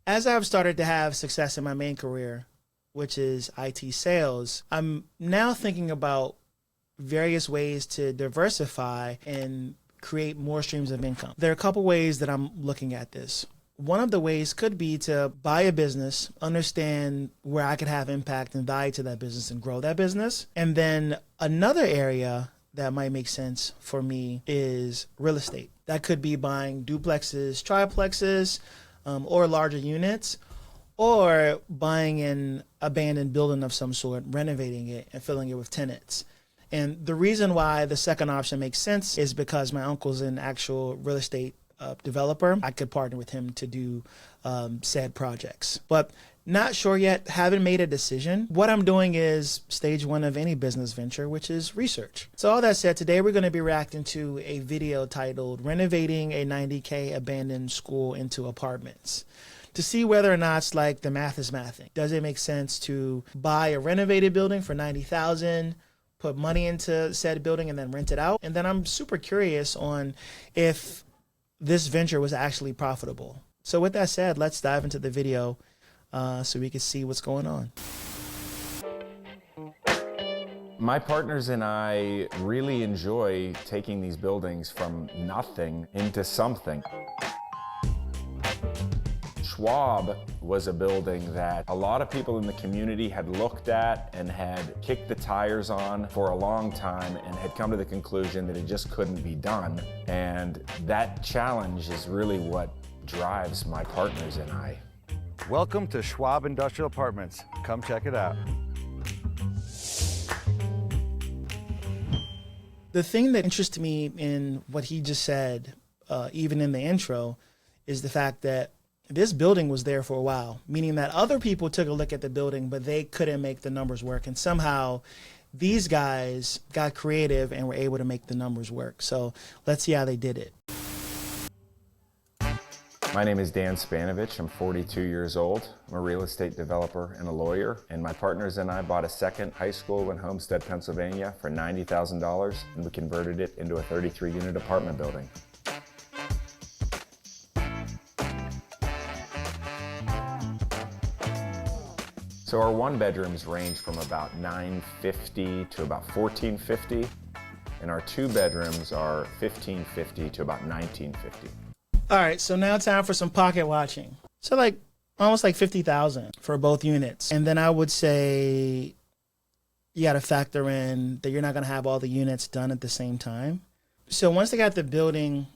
As I've started to have success in my main career, which is IT sales, I'm now thinking about various ways to diversify and create more streams of income. There are a couple ways that I'm looking at this. One of the ways could be to buy a business, understand where I could have impact and value to that business and grow that business. And then another area that might make sense for me is real estate. That could be buying duplexes, triplexes, or larger units, or buying an abandoned building of some sort, renovating it and filling it with tenants. And the reason why the second option makes sense is because my uncle's an actual real estate developer. I could partner with him to do said projects, but not sure yet, haven't made a decision. What I'm doing is stage one of any business venture, which is research. So all that said, today we're going to be reacting to a video titled Renovating a 90K Abandoned School into Apartments, to see whether or not it's like the math is mathing. Does it make sense to buy a renovated building for $90,000, put money into said building and then rent it out? And then I'm super curious on if this venture was actually profitable. So with that said, let's dive into the video so we can see what's going on. My partners and I really enjoy taking these buildings from nothing into something. Schwab was a building that a lot of people in the community had looked at and had kicked the tires on for a long time and had come to the conclusion that it just couldn't be done. And that challenge is really what drives my partners and I. Welcome to Schwab Industrial Apartments. Come check it out. The thing that interests me in what he just said, even in the intro, is the fact that this building was there for a while, meaning that other people took a look at the building, but they couldn't make the numbers work. And somehow these guys got creative and were able to make the numbers work. So let's see how they did it. My name is Dan Spanovich. I'm 42 years old. I'm a real estate developer and a lawyer. And my partners and I bought a second high school in Homestead, Pennsylvania for $90,000, and we converted it into a 33-unit apartment building. So our one bedrooms range from about $950 to about $1,450, and our two bedrooms are $1,550 to about $1,950. All right, so now time for some pocket watching. So like almost like $50,000 for both units. And then I would say you got to factor in that you're not going to have all the units done at the same time. So once they got the building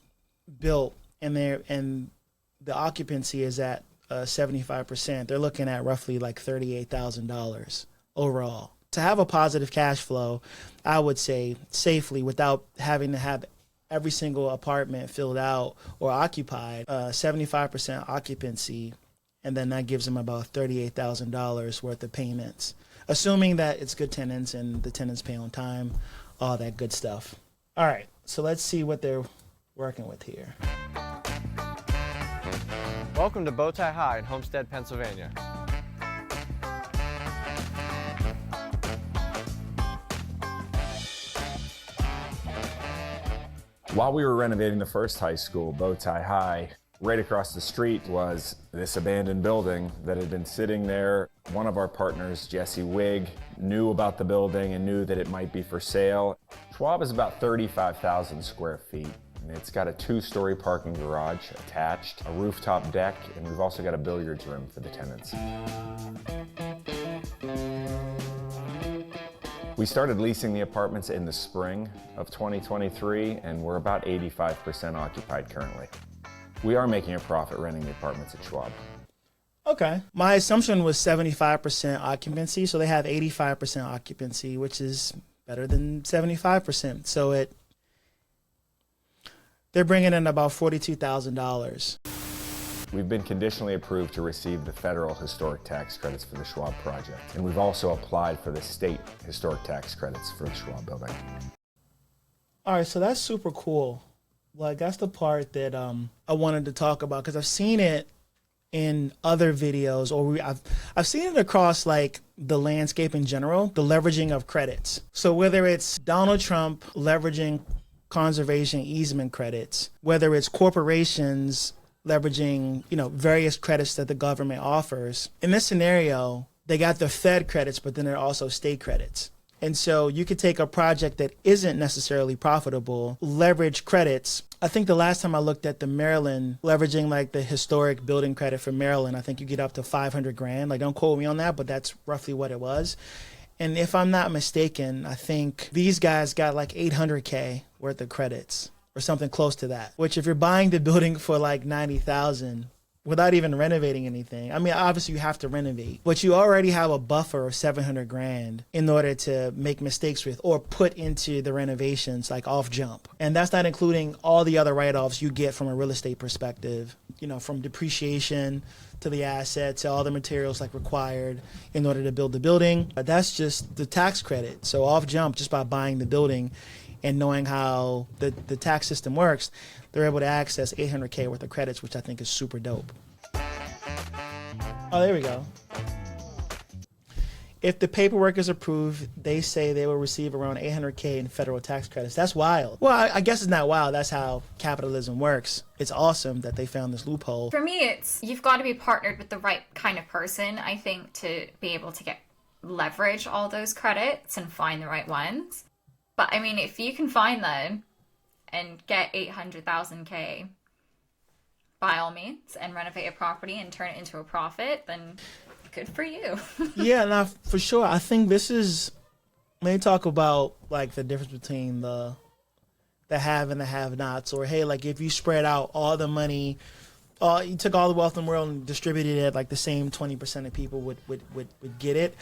built and the occupancy is at 75%, they're looking at roughly like $38,000 overall. To have a positive cash flow, I would say safely, without having to have every single apartment filled out or occupied, 75% occupancy, and then that gives them about $38,000 worth of payments, assuming that it's good tenants and the tenants pay on time, all that good stuff. All right, so let's see what they're working with here. Welcome to Bowtie High in Homestead, Pennsylvania. While we were renovating the first high school, Bowtie High, right across the street was this abandoned building that had been sitting there. One of our partners, Jesse Wigg, knew about the building and knew that it might be for sale. Schwab is about 35,000 square feet. And it's got a 2-story parking garage attached, a rooftop deck, and we've also got a billiards room for the tenants. We started leasing the apartments in the spring of 2023, and we're about 85% occupied currently. We are making a profit renting the apartments at Schwab. Okay. My assumption was 75% occupancy, so they have 85% occupancy, which is better than 75%. So they're bringing in about $42,000. We've been conditionally approved to receive the federal historic tax credits for the Schwab project, and we've also applied for the state historic tax credits for the Schwab building. All right, so that's super cool. Like, that's the part that I wanted to talk about, because I've seen it in other videos, or I've seen it across like the landscape in general, the leveraging of credits. So whether it's Donald Trump leveraging conservation easement credits, whether it's corporations leveraging, various credits that the government offers. In this scenario, they got the Fed credits, but then there are also state credits. And so you could take a project that isn't necessarily profitable, leverage credits. I think the last time I looked at the Maryland, leveraging like the historic building credit for Maryland, I think you get up to 500 grand. Like, don't quote me on that, but that's roughly what it was. And if I'm not mistaken, I think these guys got like 800K worth of credits or something close to that, which if you're buying the building for like 90,000 without even renovating anything. I mean, obviously you have to renovate, but you already have a buffer of 700 grand in order to make mistakes with or put into the renovations like off jump. And that's not including all the other write-offs you get from a real estate perspective, from depreciation to the assets, to all the materials like required in order to build the building. That's just the tax credit. So off jump, just by buying the building and knowing how the tax system works, they're able to access 800K worth of credits, which I think is super dope. Oh, there we go. If the paperwork is approved, they say they will receive around 800K in federal tax credits. That's wild. Well, I guess it's not wild. That's how capitalism works. It's awesome that they found this loophole. For me, it's you've got to be partnered with the right kind of person, I think, to be able to leverage all those credits and find the right ones. But I mean, if you can find them and get 800,000K, by all means, and renovate a property and turn it into a profit, then good for you. Yeah, now for sure. I think this is, when you talk about like the difference between the have and the have-nots, or hey, like if you spread out all the money, you took all the wealth in the world and distributed it, like the same 20% of people would get it.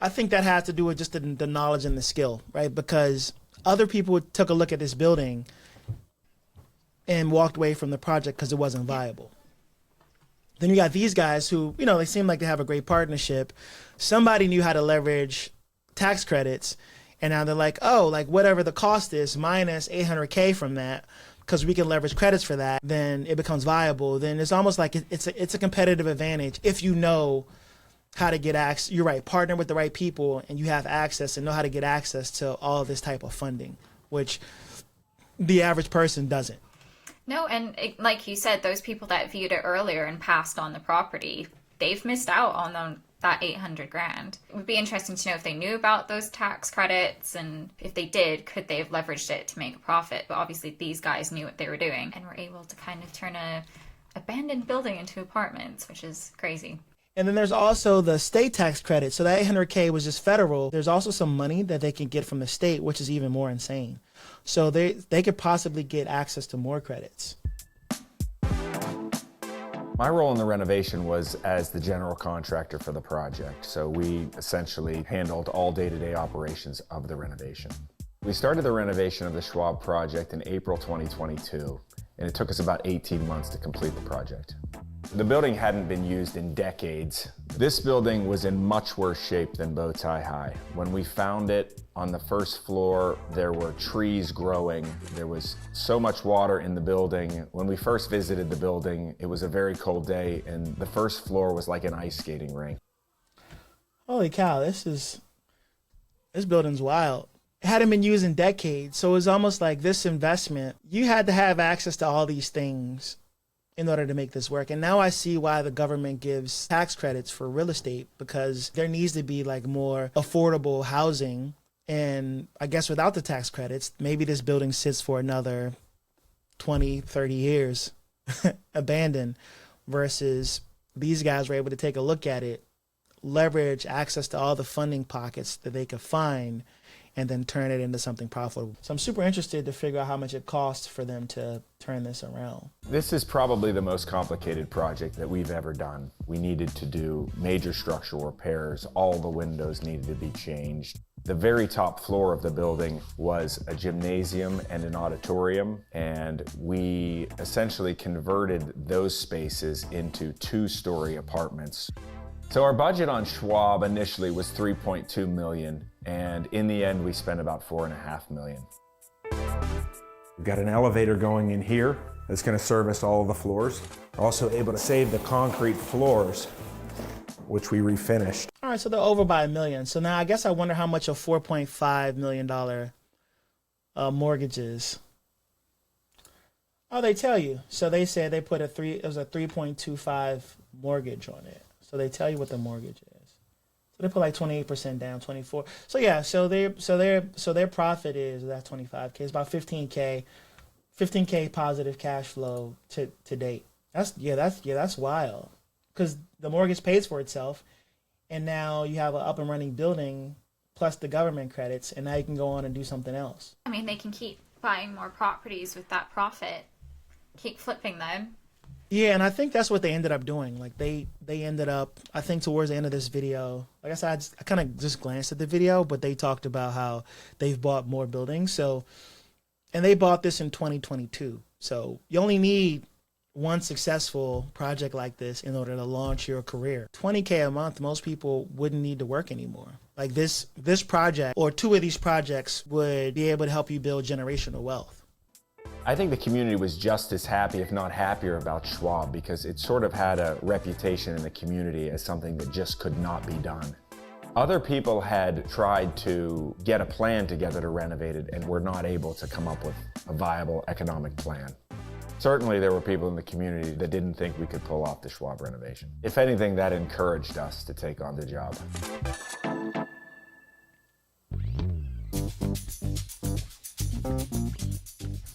I think that has to do with just the knowledge and the skill, right? Because other people took a look at this building and walked away from the project because it wasn't viable. Then you got these guys who, they seem like they have a great partnership. Somebody knew how to leverage tax credits, and now they're like, oh, like whatever the cost is minus 800K from that, because we can leverage credits for that, then it becomes viable. Then it's almost like it's a competitive advantage if you know how to get access. You're right, partner with the right people, and you have access and know how to get access to all this type of funding, which the average person doesn't. No, and like you said, those people that viewed it earlier and passed on the property, they've missed out on that 800 grand. It would be interesting to know if they knew about those tax credits, and if they did, could they have leveraged it to make a profit? But obviously these guys knew what they were doing and were able to kind of turn a abandoned building into apartments, which is crazy. And then there's also the state tax credit. So that 800K was just federal. There's also some money that they can get from the state, which is even more insane. So they could possibly get access to more credits. My role in the renovation was as the general contractor for the project. So we essentially handled all day-to-day operations of the renovation. We started the renovation of the Schwab project in April 2022, and it took us about 18 months to complete the project. The building hadn't been used in decades. This building was in much worse shape than Bowtie High. When we found it on the first floor, there were trees growing. There was so much water in the building. When we first visited the building, it was a very cold day, and the first floor was like an ice skating rink. Holy cow, this building's wild. It hadn't been used in decades, so it was almost like this investment, you had to have access to all these things in order to make this work. And now I see why the government gives tax credits for real estate, because there needs to be like more affordable housing. And I guess without the tax credits, maybe this building sits for another 20, 30 years abandoned, versus these guys were able to take a look at it, leverage access to all the funding pockets that they could find, and then turn it into something profitable. So I'm super interested to figure out how much it costs for them to turn this around. This is probably the most complicated project that we've ever done. We needed to do major structural repairs. All the windows needed to be changed. The very top floor of the building was a gymnasium and an auditorium, and we essentially converted those spaces into 2-story apartments. So our budget on Schwab initially was $3.2 million, and in the end we spent about $4.5 million. We've got an elevator going in here that's going to service all of the floors. We're also able to save the concrete floors, which we refinished. All right, so they're over by $1 million. So now I guess I wonder how much a $4.5 million mortgage is. Oh, they tell you. So they said they put it was a 3.25 mortgage on it. So they tell you what the mortgage is. So they put like 28% down, 24. So yeah, so their profit is that 25K. It's about 15K positive cash flow to date. That's wild. Because the mortgage pays for itself, and now you have an up and running building plus the government credits, and now you can go on and do something else. I mean, they can keep buying more properties with that profit, keep flipping them. Yeah, and I think that's what they ended up doing. Like they ended up, I think towards the end of this video, like I said, I kind of just glanced at the video, but they talked about how they've bought more buildings. So, and they bought this in 2022. So you only need one successful project like this in order to launch your career. $20K a month, most people wouldn't need to work anymore. Like this project or two of these projects would be able to help you build generational wealth. I think the community was just as happy, if not happier, about Schwab because it sort of had a reputation in the community as something that just could not be done. Other people had tried to get a plan together to renovate it and were not able to come up with a viable economic plan. Certainly there were people in the community that didn't think we could pull off the Schwab renovation. If anything, that encouraged us to take on the job.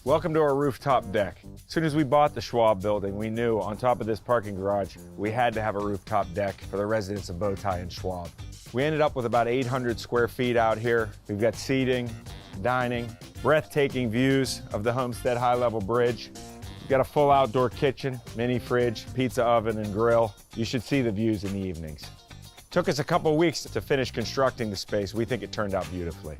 Welcome to our rooftop deck. As soon as we bought the Schwab building, we knew on top of this parking garage, we had to have a rooftop deck for the residents of Bowtie and Schwab. We ended up with about 800 square feet out here. We've got seating, dining, breathtaking views of the Homestead High-Level Bridge. We've got a full outdoor kitchen, mini fridge, pizza oven, and grill. You should see the views in the evenings. Took us a couple weeks to finish constructing the space. We think it turned out beautifully.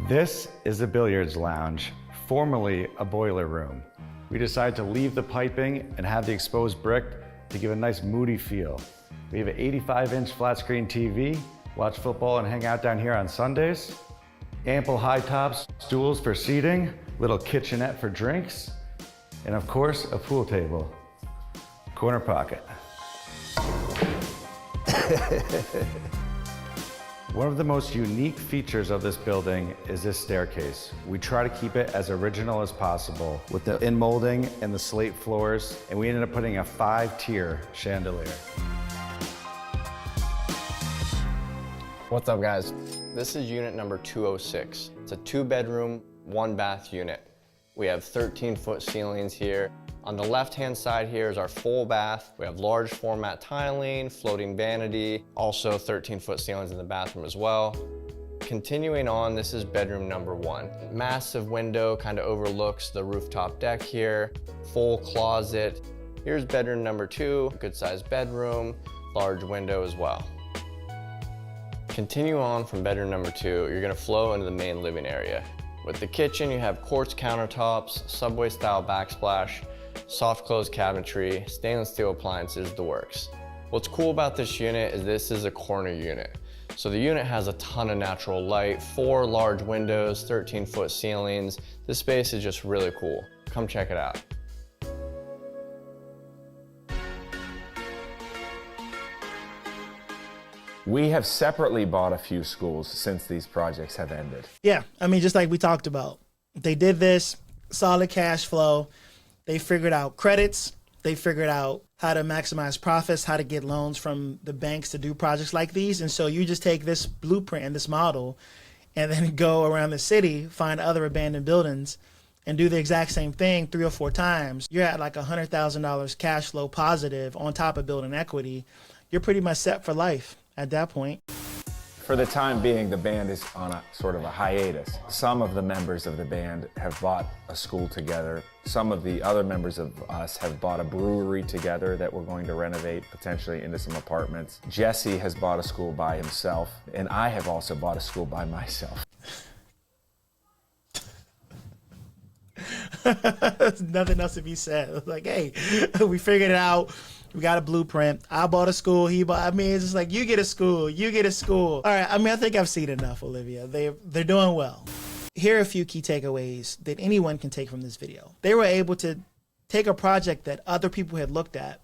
This is a billiards lounge, formerly a boiler room. We decided to leave the piping and have the exposed brick to give a nice moody feel. We have an 85-inch flat screen TV, watch football and hang out down here on Sundays. Ample high tops, stools for seating, little kitchenette for drinks, and of course, a pool table. Corner pocket. One of the most unique features of this building is this staircase. We try to keep it as original as possible with the in-molding and the slate floors, and we ended up putting a 5-tier chandelier. What's up, guys? This is unit number 206. It's a 2-bedroom, 1-bath unit. We have 13-foot ceilings here. On the left-hand side here is our full bath. We have large format tiling, floating vanity, also 13-foot ceilings in the bathroom as well. Continuing on, this is bedroom number 1. Massive window, kind of overlooks the rooftop deck here, full closet. Here's bedroom number 2, good sized bedroom, large window as well. Continue on from bedroom number 2, you're gonna flow into the main living area. With the kitchen, you have quartz countertops, subway style backsplash, soft close cabinetry, stainless steel appliances, the works. What's cool about this unit is this is a corner unit. So the unit has a ton of natural light, 4 large windows, 13-foot ceilings. This space is just really cool. Come check it out. We have separately bought a few schools since these projects have ended. Yeah, I mean, just like we talked about, they did this, solid cash flow. They figured out credits. They figured out how to maximize profits, how to get loans from the banks to do projects like these. And so you just take this blueprint and this model and then go around the city, find other abandoned buildings and do the exact same thing 3 or 4 times. You're at like $100,000 cash flow positive on top of building equity. You're pretty much set for life at that point. For the time being, the band is on a sort of a hiatus. Some of the members of the band have bought a school together. Some of the other members of us have bought a brewery together that we're going to renovate potentially into some apartments. Jesse has bought a school by himself, and I have also bought a school by myself. There's nothing else to be said. Like, hey, we figured it out. We got a blueprint. I bought a school. He bought. I mean, it's just like you get a school. You get a school. All right. I mean, I think I've seen enough, Olivia. They're doing well. Here are a few key takeaways that anyone can take from this video. They were able to take a project that other people had looked at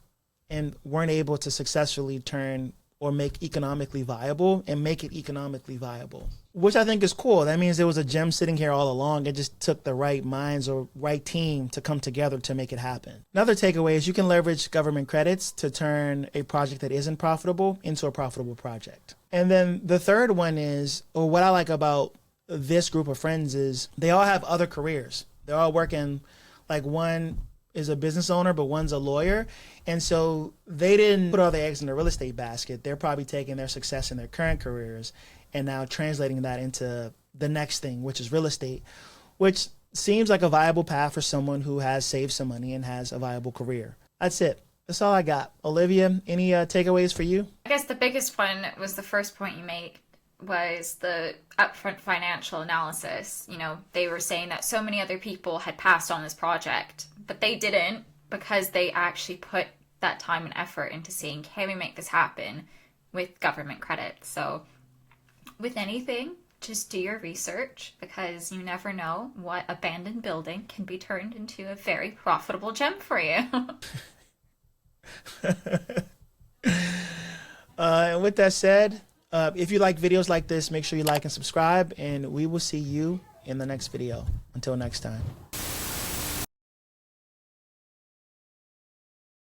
and weren't able to successfully turn or make economically viable and make it economically viable. which I think is cool. That means there was a gem sitting here all along. It just took the right minds or right team to come together to make it happen. Another takeaway is you can leverage government credits to turn a project that isn't profitable into a profitable project. And then the third one is, or what I like about this group of friends is they all have other careers. They're all working, like one is a business owner, but one's a lawyer. And so they didn't put all their eggs in the real estate basket. They're probably taking their success in their current careers and now translating that into the next thing, which is real estate, which seems like a viable path for someone who has saved some money and has a viable career. That's it. That's all I got. Olivia, any takeaways for you? I guess the biggest one was the first point you made, was the upfront financial analysis. You know, they were saying that so many other people had passed on this project, but they didn't, because they actually put that time and effort into saying, can we make this happen with government credit? So with anything, just do your research, because you never know what abandoned building can be turned into a very profitable gem for you. And with that said, if you like videos like this, make sure you like and subscribe, and we will see you in the next video. Until next time.